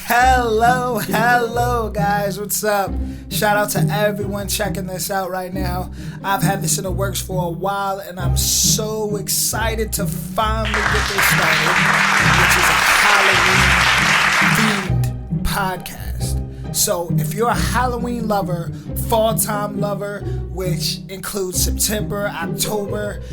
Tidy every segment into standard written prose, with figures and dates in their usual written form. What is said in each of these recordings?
Hello guys, what's up? Shout out to everyone checking this out right now. I've had this in the works for a while and I'm so excited to finally get this started, which is a Halloween themed podcast. So if you're a Halloween lover, fall time lover, which includes September, October,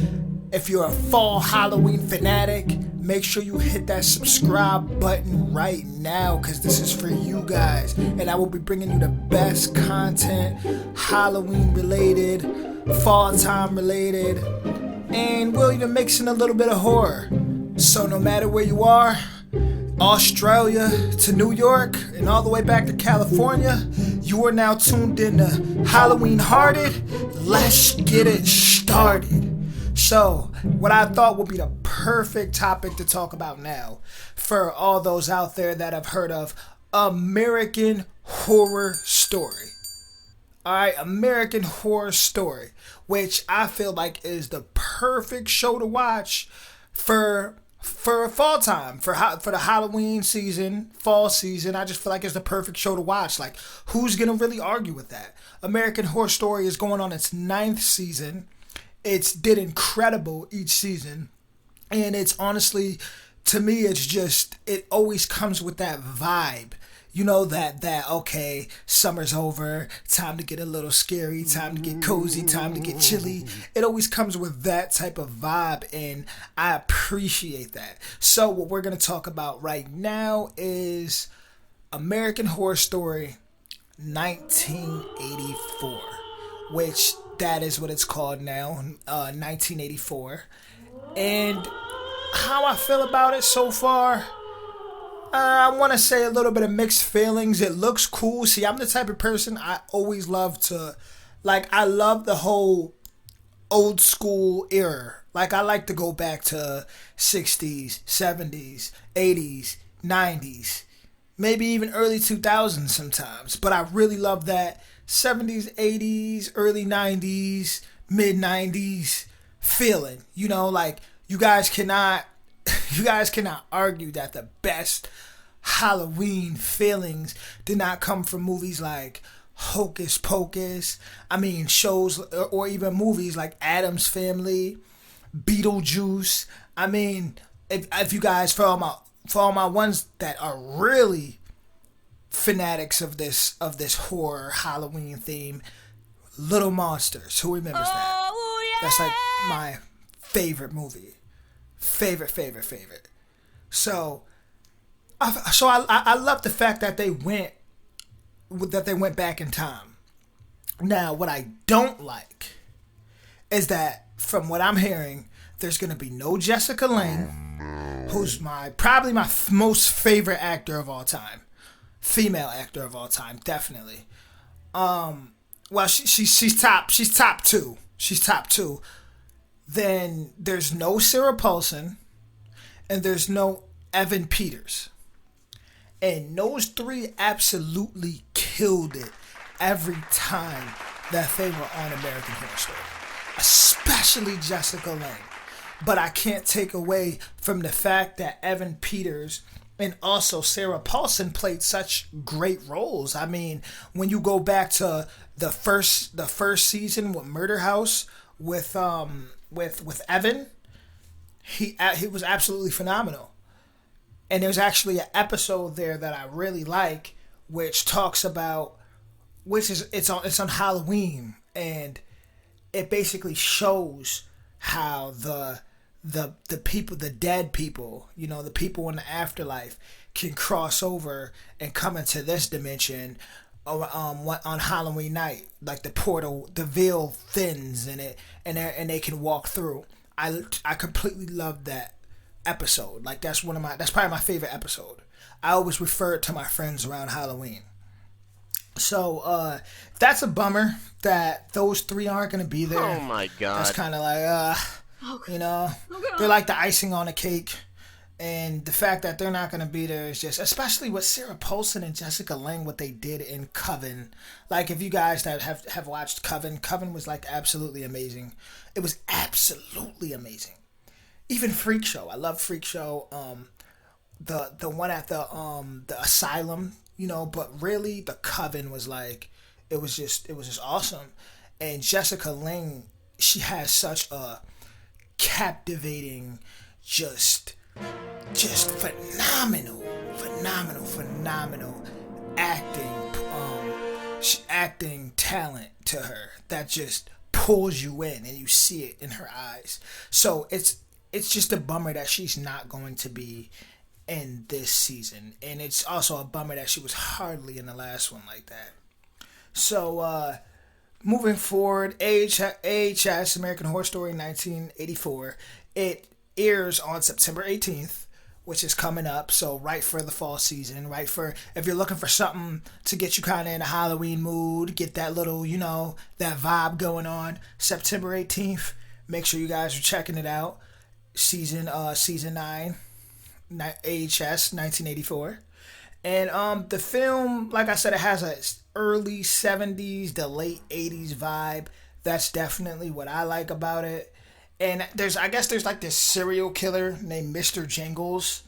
if you're a fall Halloween fanatic, make sure you hit that subscribe button right now because this is for you guys. And I will be bringing you the best content, Halloween related, fall time related, and we'll even mix in a little bit of horror. So no matter where you are, Australia to New York and all the way back to California, you are now tuned in to HalloweenHearted. Let's get it started. So, what I thought would be the perfect topic to talk about now for all those out there that have heard of American Horror Story. Alright, American Horror Story, which I feel like is the perfect show to watch for fall time, for the Halloween season, fall season. I just feel like it's the perfect show to watch. Like, who's going to really argue with that? American Horror Story is going on its 9th season. It's did incredible each season, and it's honestly, to me, it's just, it always comes with that vibe, you know, that okay, summer's over, time to get a little scary, time to get cozy, time to get chilly. It always comes with that type of vibe, and I appreciate that. So what we're going to talk about right now is American Horror Story 1984, which that is what it's called now, 1984. And how I feel about it so far, I want to say a little bit of mixed feelings. It looks cool. See, I'm the type of person I always love to, like, I love the whole old school era. Like, I like to go back to 60s, 70s, 80s, 90s, maybe even early 2000s sometimes. But I really love that 70s, 80s, early 90s, mid 90s feeling. You know, like, you guys cannot argue that the best Halloween feelings did not come from movies like Hocus Pocus. I mean, shows or even movies like Addams Family, Beetlejuice. I mean, if you guys, for all my ones that are really fanatics of this horror Halloween theme, Little Monsters. Who remembers that? Oh, yeah. That's like my favorite movie. Favorite. So I love the fact that they went back in time. Now, what I don't like is that, from what I'm hearing, there's gonna be no Jessica Lange, who's probably my most favorite actor of all time. Female actor of all time, definitely. Well, she's top two. She's top two. Then there's no Sarah Paulson, and there's no Evan Peters, and those three absolutely killed it every time that they were on American Horror Story, especially Jessica Lange. But I can't take away from the fact that Evan Peters and also Sarah Paulson played such great roles. I mean, when you go back to the first season with Murder House with Evan, he was absolutely phenomenal. And there's actually an episode there that I really like, which talks about, it's on Halloween, and it basically shows how the people, the dead people, you know, the people in the afterlife can cross over and come into this dimension on Halloween night. Like the portal, the veil thins and they can walk through. I completely love that episode. Like, that's probably my favorite episode. I always refer it to my friends around Halloween. So that's a bummer that those three aren't going to be there. Oh my god. That's kind of like you know, they're like the icing on a cake. And the fact that they're not going to be there is just, especially with Sarah Paulson and Jessica Lange, what they did in Coven. Like, if you guys that have watched Coven was like absolutely amazing. It was absolutely amazing. Even Freak Show. I love Freak Show. the one at the asylum, but really the Coven was like, it was just awesome. And Jessica Lange, she has such a captivating, just just phenomenal acting, acting talent to her that just pulls you in, and you see it in her eyes. So it's just a bummer that she's not going to be in this season, and it's also a bummer that she was hardly in the last one like that. So moving forward, AHS, American Horror Story 1984, it airs on September 18th, which is coming up. So right for the fall season, right for if you're looking for something to get you kind of in a Halloween mood, get that little, that vibe going on. September 18th. Make sure you guys are checking it out. Season 9, AHS 1984. And the film, like I said, it has a early 70s to late 80s vibe. That's definitely what I like about it. And I guess there's like this serial killer named Mr. Jingles.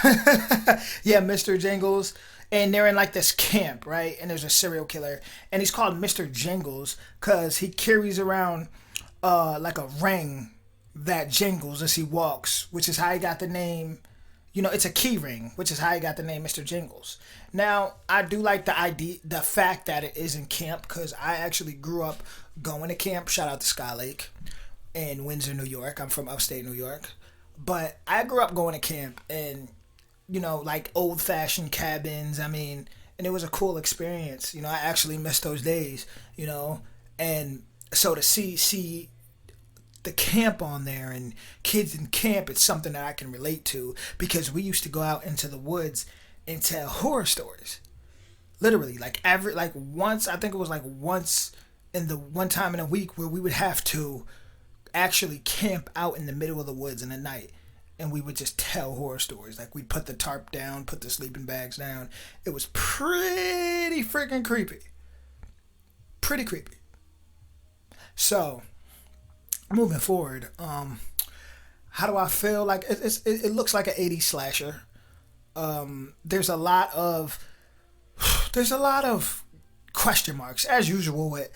Yeah, Mr. Jingles. And they're in like this camp, right? And there's a serial killer. And he's called Mr. Jingles because he carries around like a ring that jingles as he walks, which is how he got the name. It's a key ring, which is how he got the name Mr. Jingles. Now, I do like the fact that it is in camp, because I actually grew up going to camp. Shout out to Sky Lake in Windsor, New York. I'm from upstate New York. But I grew up going to camp, and, like old-fashioned cabins. I mean, and it was a cool experience. I actually miss those days, And so to see the camp on there and kids in camp, it's something that I can relate to, because we used to go out into the woods and tell horror stories. Literally, once, I think it was like once in the one time in a week where we would have to actually camp out in the middle of the woods in the night, and we would just tell horror stories. Like, we'd put the tarp down, put the sleeping bags down. It was pretty freaking creepy. Pretty creepy. So moving forward, how do I feel? Like, it looks like an 80s slasher. There's a lot of question marks, as usual with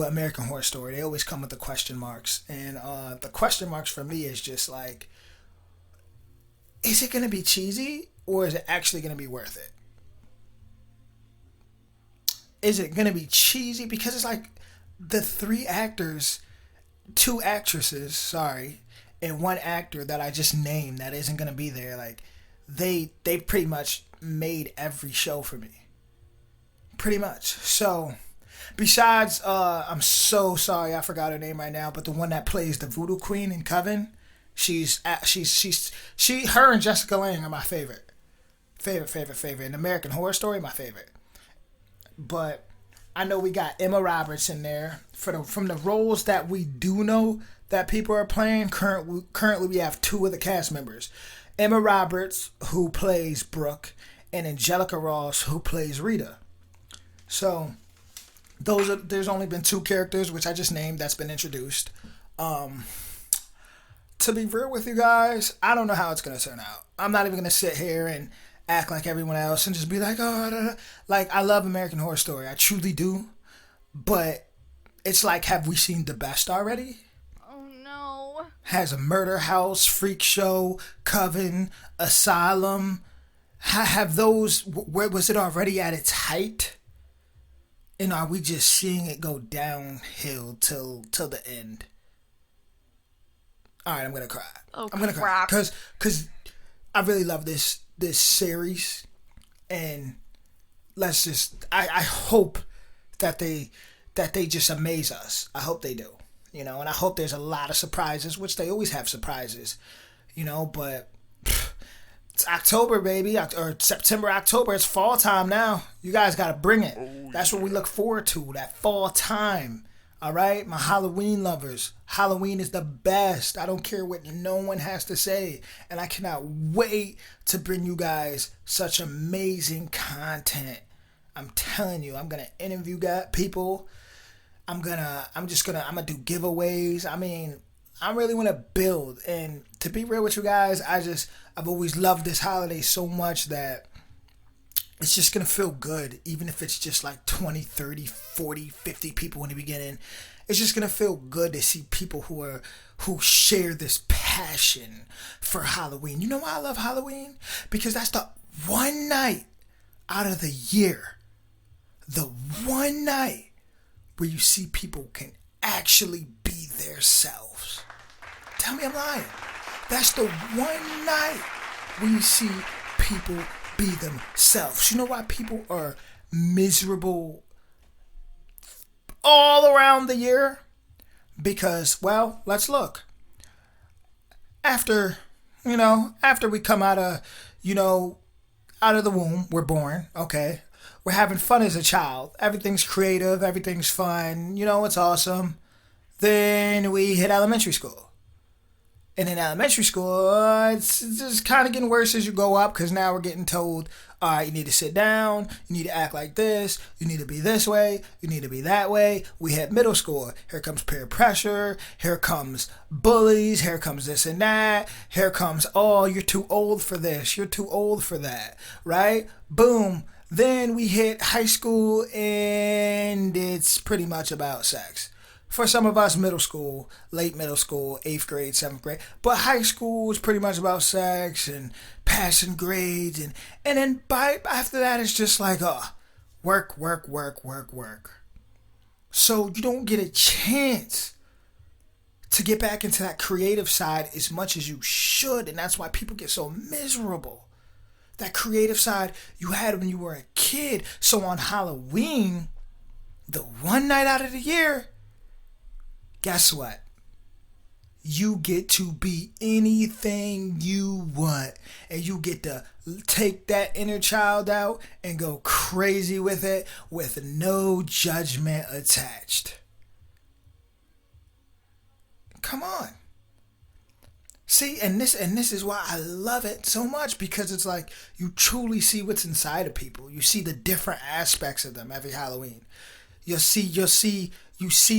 American Horror Story. They always come with the question marks, and the question marks for me is just like, is it gonna be cheesy, or is it actually gonna be worth it? Is it gonna be cheesy because it's like the two actresses, and one actor that I just named that isn't gonna be there. Like, they pretty much made every show for me, pretty much. So, besides, I'm so sorry I forgot her name right now, but the one that plays the Voodoo Queen in Coven, her and Jessica Lange are my favorite. In American Horror Story, my favorite. But I know we got Emma Roberts in there from the roles that we do know that people are playing. Currently, we have two of the cast members: Emma Roberts, who plays Brooke, and Angelica Ross, who plays Rita. So there's only been two characters, which I just named, that's been introduced. To be real with you guys, I don't know how it's gonna turn out. I'm not even gonna sit here and act like everyone else and just be like, oh, da, da. Like, I love American Horror Story, I truly do, but it's like, have we seen the best already? Oh no. Has a Murder House, Freak Show, Coven, Asylum, have those, where was it already at its height? And are we just seeing it go downhill till the end? All right, I'm gonna cry. Oh, I'm gonna cry because I really love this series, and I hope that they just amaze us. I hope they do, and I hope there's a lot of surprises, which they always have surprises, but it's October, baby, or September, October. It's fall time now. You guys gotta bring it. That's what we look forward to, that fall time. All right, my Halloween lovers. Halloween is the best. I don't care what no one has to say. And I cannot wait to bring you guys such amazing content. I'm telling you, I'm going to interview people. I'm going to do giveaways. I mean, I really want to build. And to be real with you guys, I've always loved this holiday so much that it's just going to feel good, even if it's just like 20, 30, 40, 50 people in the beginning. It's just going to feel good to see people who share this passion for Halloween. You know why I love Halloween? Because that's the one night out of the year, the one night where you see people can actually be themselves. Tell me I'm lying. That's the one night where you see people be themselves. You know why people are miserable all around the year? Because, well, let's look. After we come out of, out of the womb, we're born, okay? We're having fun as a child. Everything's creative, everything's fun, it's awesome. Then we hit elementary school. And in elementary school, it's just kind of getting worse as you go up because now we're getting told, all right, you need to sit down, you need to act like this, you need to be this way, you need to be that way. We hit middle school. Here comes peer pressure, here comes bullies, here comes this and that, here comes, oh, you're too old for this, you're too old for that, right? Boom. Then we hit high school and it's pretty much about sex. For some of us, middle school, late middle school, 8th grade, 7th grade. But high school is pretty much about sex and passing grades. And then after that, it's just like, work. So you don't get a chance to get back into that creative side as much as you should. And that's why people get so miserable. That creative side you had when you were a kid. So on Halloween, the one night out of the year, guess what? You get to be anything you want. And you get to take that inner child out and go crazy with it with no judgment attached. Come on. See, and this is why I love it so much, because it's like you truly see what's inside of people. You see the different aspects of them every Halloween. You see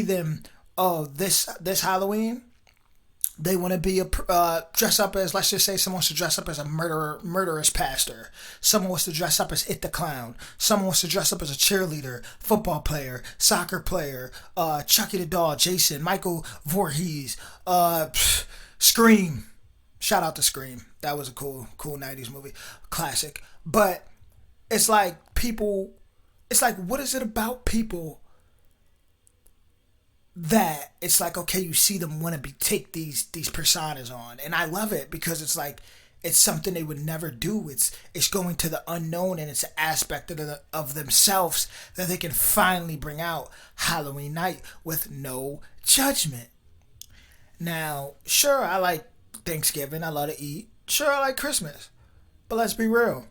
them. Oh, this Halloween, they want to be dress up as, let's just say someone wants to dress up as a murderous pastor. Someone wants to dress up as It the Clown. Someone wants to dress up as a cheerleader, football player, soccer player, Chucky the Doll, Jason, Michael Voorhees, Scream. Shout out to Scream. That was a cool 90s movie. Classic. But it's like what is it about people that it's like, okay, you see them want to take these personas on, and I love it because it's like it's something they would never do. It's going to the unknown, and it's an aspect of themselves that they can finally bring out Halloween night with no judgment. Now, sure, I like Thanksgiving. I love to eat. Sure, I like Christmas, but let's be real.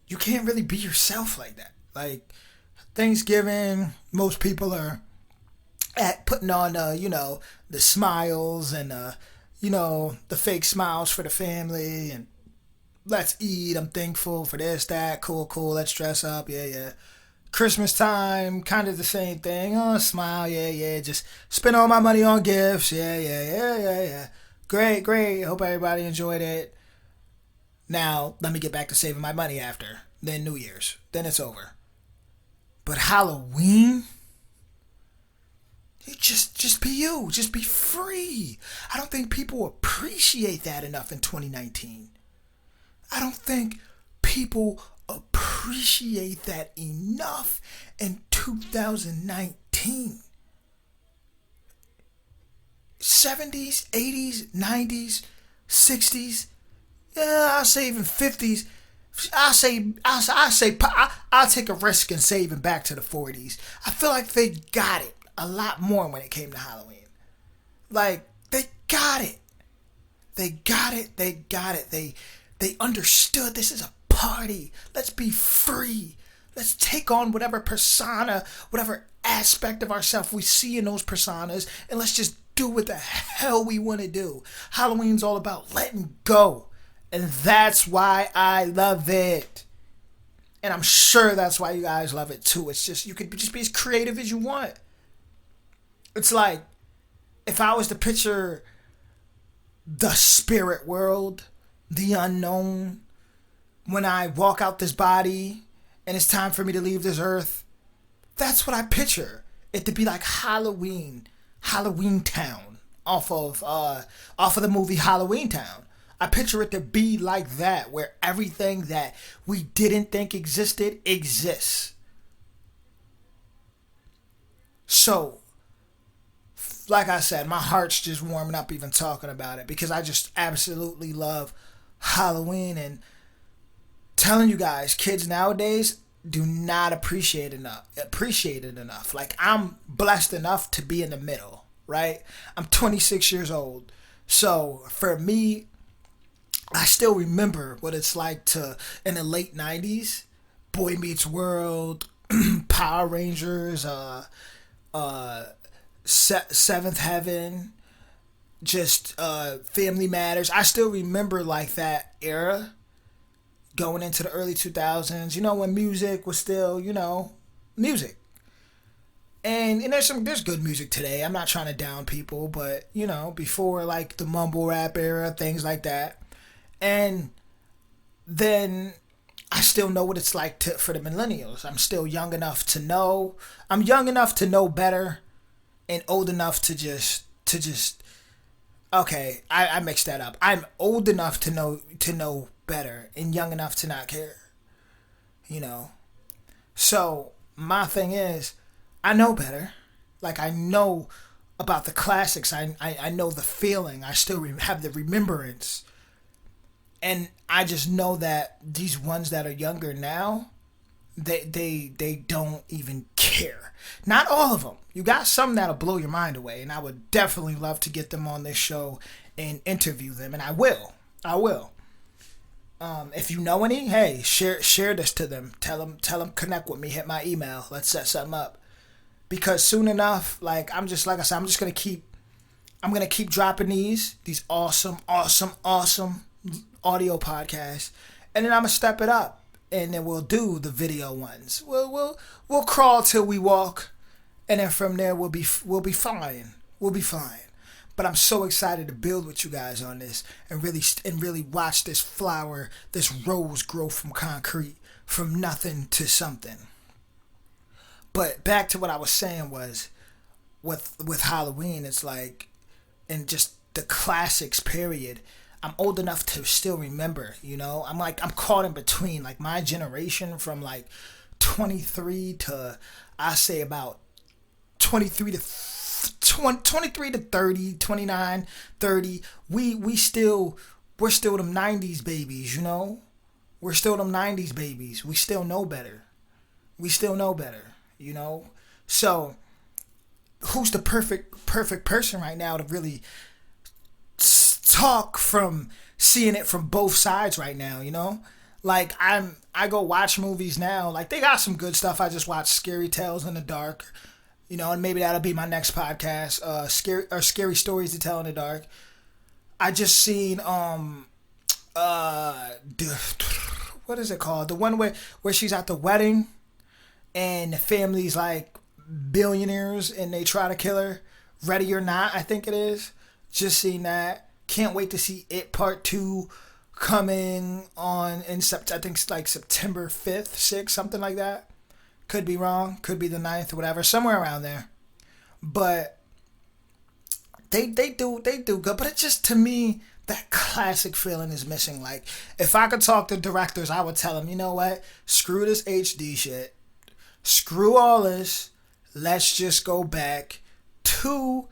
You can't really be yourself like that. Like Thanksgiving, most people are at putting on the smiles and the fake smiles for the family, and let's eat, I'm thankful for this, that, cool, let's dress up, yeah. Christmas time, kind of the same thing. Oh, smile, yeah, just spend all my money on gifts, yeah. Great, hope everybody enjoyed it. Now let me get back to saving my money after, then New Year's, then it's over. But Halloween, just be you. Just be free. I don't think people appreciate that enough in 2019. I don't think people appreciate that enough in 2019. 70s, 80s, 90s, 60s, yeah, I'll say even 50s. I'll take a risk and say even back to the 40s. I feel like they got it a lot more when it came to Halloween. Like, they got it. They understood this is a party. Let's be free. Let's take on whatever persona, whatever aspect of ourselves we see in those personas, and let's just do what the hell we want to do. Halloween's all about letting go. And that's why I love it. And I'm sure that's why you guys love it too. It's just, you could just be as creative as you want. It's like, if I was to picture the spirit world, the unknown, when I walk out this body and it's time for me to leave this earth, that's what I picture. It to be like Halloween Town off of the movie Halloween Town. I picture it to be like that, where everything that we didn't think existed exists. So, like I said, my heart's just warming up even talking about it, because I just absolutely love Halloween. And telling you guys, kids nowadays do not appreciate it enough. Like, I'm blessed enough to be in the middle, right? I'm 26 years old. So for me, I still remember what it's like to, in the late 90s, Boy Meets World, Power Rangers, Seventh Heaven, just Family Matters. I still remember like that era, going into the early 2000s, when music was still, music. And there's good music today. I'm not trying to down people, but, before like the mumble rap era, things like that. And then I still know what it's like for the millennials. I'm still young enough to know. I'm young enough to know better, and old enough to just okay, I mixed that up. I'm old enough to know better, and young enough to not care. So my thing is, I know better. Like, I know about the classics. I know the feeling. I still have the remembrance. And I just know that these ones that are younger now, they don't even care. Not all of them. You got some that'll blow your mind away, and I would definitely love to get them on this show and interview them, and I will. If you know any, hey, share this to them. Tell them connect with me. Hit my email. Let's set something up. Because soon enough, like I said, I'm just gonna keep dropping these awesome audio podcasts, and then I'm gonna step it up, and then we'll do the video ones. We'll crawl till we walk, and then from there we'll be fine. We'll be fine. But I'm so excited to build with you guys on this, and really watch this flower, this rose grow from concrete, from nothing to something. But back to what I was saying was, with Halloween, it's like, and just the classics period, I'm old enough to still remember, I'm caught in between, like my generation from like 23 to, I say about 23 to 30, 29, 30, we're still them 90s babies, We're still them 90s babies. We still know better. So who's the perfect person right now to really talk from seeing it from both sides right now, Like, I go watch movies now. Like, they got some good stuff. I just watched Scary Tales in the Dark, and maybe that'll be my next podcast. Scary Stories to Tell in the Dark. I just seen what is it called? The one where she's at the wedding and the family's like billionaires and they try to kill her. Ready or Not, I think it is. Just seen that. Can't wait to see It Part 2 coming on in I think it's like September 5th, 6th, something like that. Could be wrong. Could be the 9th or whatever. Somewhere around there. But they do good. But it's just, to me, that classic feeling is missing. Like, if I could talk to directors, I would tell them, you know what? Screw this HD shit. Screw all this. Let's just go back to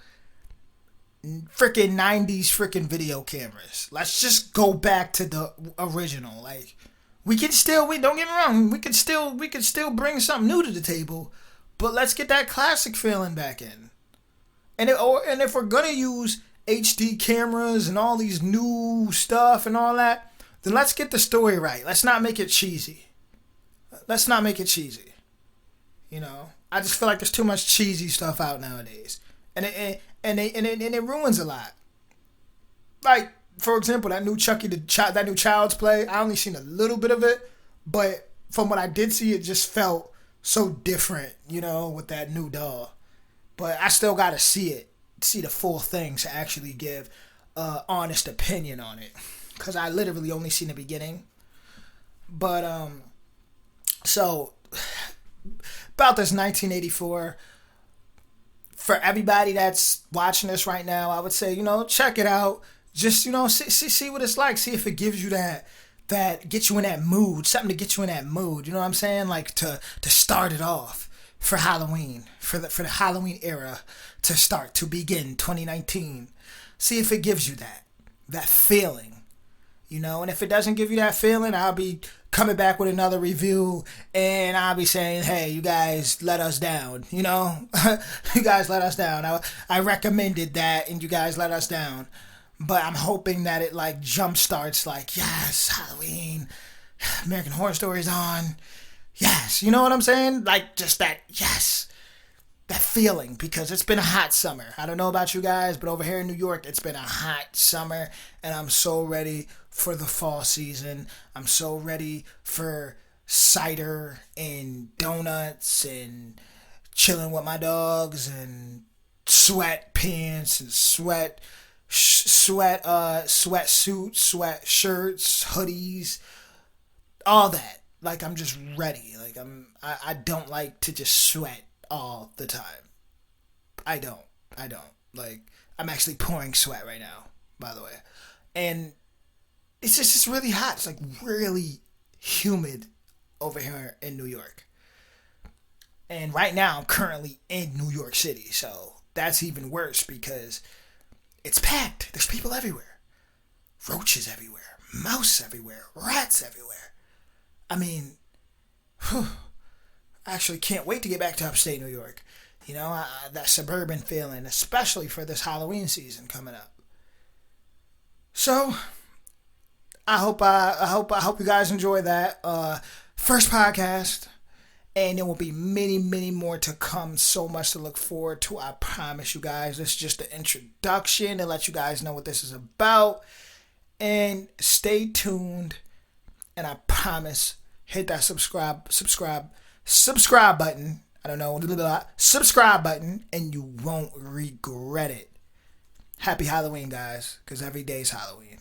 freaking 90s freaking video cameras. Let's just go back to the original. Like, we don't get me wrong, we could still bring something new to the table, but let's get that classic feeling back in. And if we're gonna use HD cameras and all these new stuff and all that, then let's get the story right. Let's not make it cheesy. I just feel like there's too much cheesy stuff out nowadays, and it ruins a lot. Like, for example, that new that new Child's Play. I only seen a little bit of it, but from what I did see, it just felt so different, with that new doll. But I still gotta see it see the full thing to actually give honest opinion on it, because I literally only seen the beginning. But so about this 1984. For everybody that's watching this right now, I would say, check it out. Just, see what it's like. See if it gives you that gets you in that mood, something to get you in that mood. You know what I'm saying? Like to start it off for Halloween, for the Halloween era to begin 2019. See if it gives you that feeling, and if it doesn't give you that feeling, I'll be coming back with another review, and I'll be saying, hey, you guys let us down, you guys let us down. I recommended that, and you guys let us down. But I'm hoping that it, like, jump starts, like, yes, Halloween, American Horror Story's on, yes, you know what I'm saying? Like, just that, yes, that feeling, because it's been a hot summer. I don't know about you guys, but over here in New York, it's been a hot summer, and I'm so ready for the fall season. I'm so ready for cider and donuts and chilling with my dogs and sweatpants and sweatsuits, sweat shirts, hoodies, all that. Like, I'm just ready. Like, I don't like to just sweat all the time. I don't. Like, I'm actually pouring sweat right now, by the way. And it's just really hot. It's like really humid over here in New York. And right now I'm currently in New York City. So that's even worse because it's packed. There's people everywhere. Roaches everywhere. Mouse everywhere. Rats everywhere. I mean, I actually can't wait to get back to upstate New York. That suburban feeling, especially for this Halloween season coming up. So I hope you guys enjoy that first podcast, and there will be many, many more to come. So much to look forward to. I promise you guys. This is just the introduction to let you guys know what this is about, and stay tuned. And I promise, hit that subscribe button. I don't know, subscribe button, and you won't regret it. Happy Halloween, guys, because every day's Halloween.